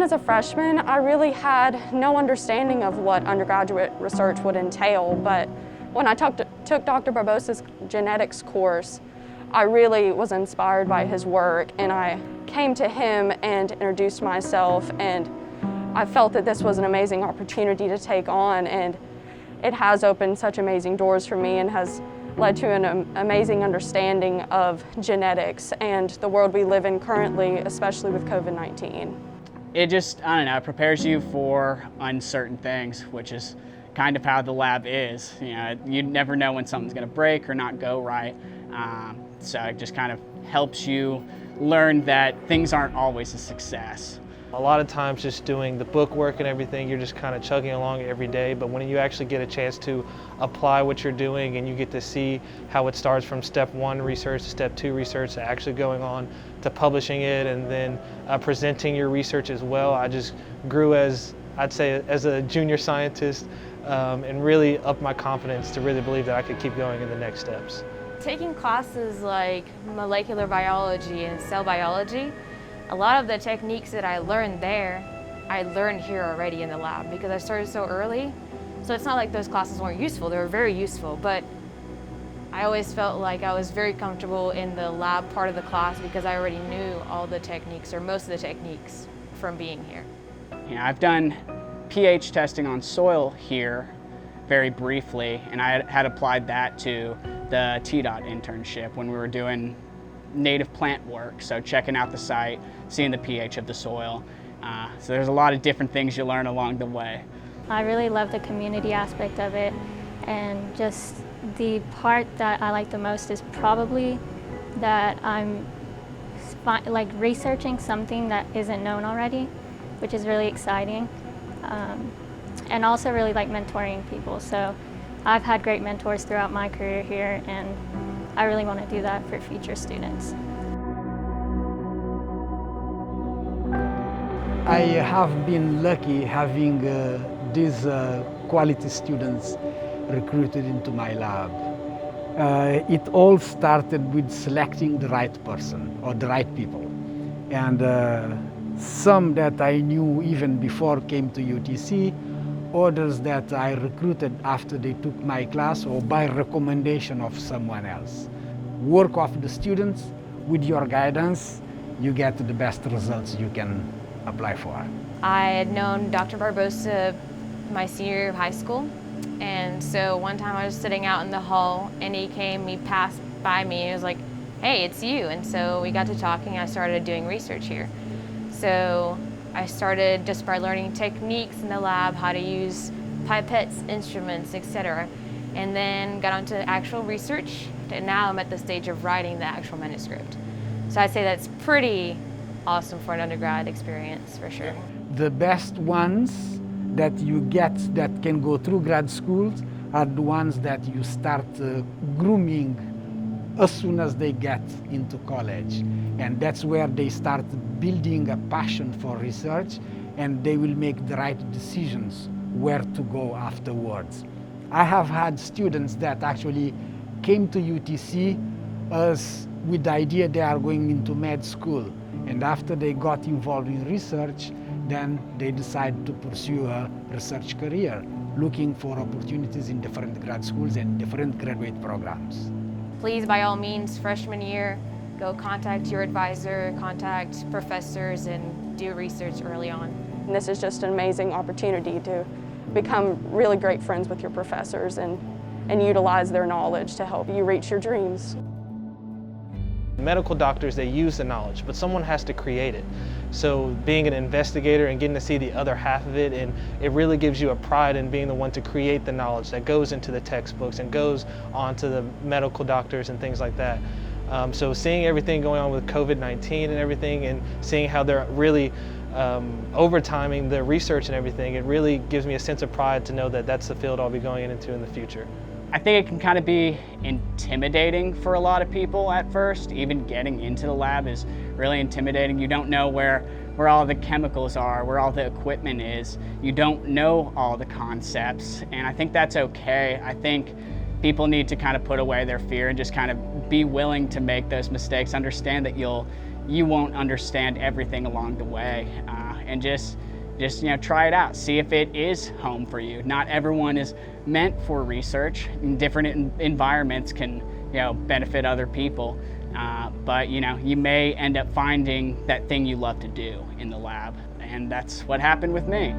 as a freshman, I really had no understanding of what undergraduate research would entail, but when I took Dr. Barbossa's genetics course, I really was inspired by his work, and I came to him and introduced myself, and I felt that this was an amazing opportunity to take on, and it has opened such amazing doors for me and has led to an amazing understanding of genetics and the world we live in currently, especially with COVID-19. It just, I don't know, prepares you for uncertain things, which is kind of how the lab is. You know, you never know when something's going to break or not go right. So it just kind of helps you learn that things aren't always a success. A lot of times just doing the book work and everything, you're just kind of chugging along every day, but when you actually get a chance to apply what you're doing and you get to see how it starts from step 1 research to step 2 research to actually going on to publishing it and then presenting your research as well, I just grew as, I'd say, as a junior scientist and really upped my confidence to really believe that I could keep going in the next steps. Taking classes like molecular biology and cell biology, a lot of the techniques that I learned there, I learned here already in the lab because I started so early. So it's not like those classes weren't useful, they were very useful, but I always felt like I was very comfortable in the lab part of the class because I already knew all the techniques or most of the techniques from being here. Yeah, I've done pH testing on soil here very briefly, and I had applied that to the TDOT internship when we were doing native plant work, so checking out the site, seeing the pH of the soil. So there's a lot of different things you learn along the way. I really love the community aspect of it, and just the part that I like the most is probably that I'm like researching something that isn't known already, which is really exciting. And also really like mentoring people. So I've had great mentors throughout my career here, and I really want to do that for future students. I have been lucky having these quality students recruited into my lab. It all started with selecting the right person or the right people. And some that I knew even before came to UTC, others that I recruited after they took my class or by recommendation of someone else. Work of the students with your guidance, you get the best results you can apply for. I had known Dr. Barbossa my senior year of high school, and so one time I was sitting out in the hall and he passed by me and he was like, "Hey, it's you." And so we got to talking, I started doing research here. So I started just by learning techniques in the lab, how to use pipettes, instruments, etc. And then got onto actual research, and now I'm at the stage of writing the actual manuscript. So I'd say that's pretty awesome for an undergrad experience, for sure. The best ones that you get that can go through grad schools are the ones that you start grooming as soon as they get into college. And that's where they start building a passion for research, and they will make the right decisions where to go afterwards. I have had students that actually came to UTC with the idea they are going into med school. And after they got involved in research, then they decided to pursue a research career, looking for opportunities in different grad schools and different graduate programs. Please, by all means, freshman year, go contact your advisor, contact professors, and do research early on. And this is just an amazing opportunity to become really great friends with your professors and utilize their knowledge to help you reach your dreams. Medical doctors, they use the knowledge, but someone has to create it. So being an investigator and getting to see the other half of it, and it really gives you a pride in being the one to create the knowledge that goes into the textbooks and goes on to the medical doctors and things like that. So seeing everything going on with COVID-19 and everything, and seeing how they're really overtiming the research and everything, it really gives me a sense of pride to know that that's the field I'll be going into in the future. I think it can kind of be intimidating for a lot of people at first. Even getting into the lab is really intimidating. You don't know where all the chemicals are, where all the equipment is. You don't know all the concepts, and I think that's okay. I think people need to kind of put away their fear and just kind of be willing to make those mistakes, understand that you'll you won't understand everything along the way. And just try it out. See if it is home for you. Not everyone is meant for research. Different environments can benefit other people. But you may end up finding that thing you love to do in the lab. And that's what happened with me.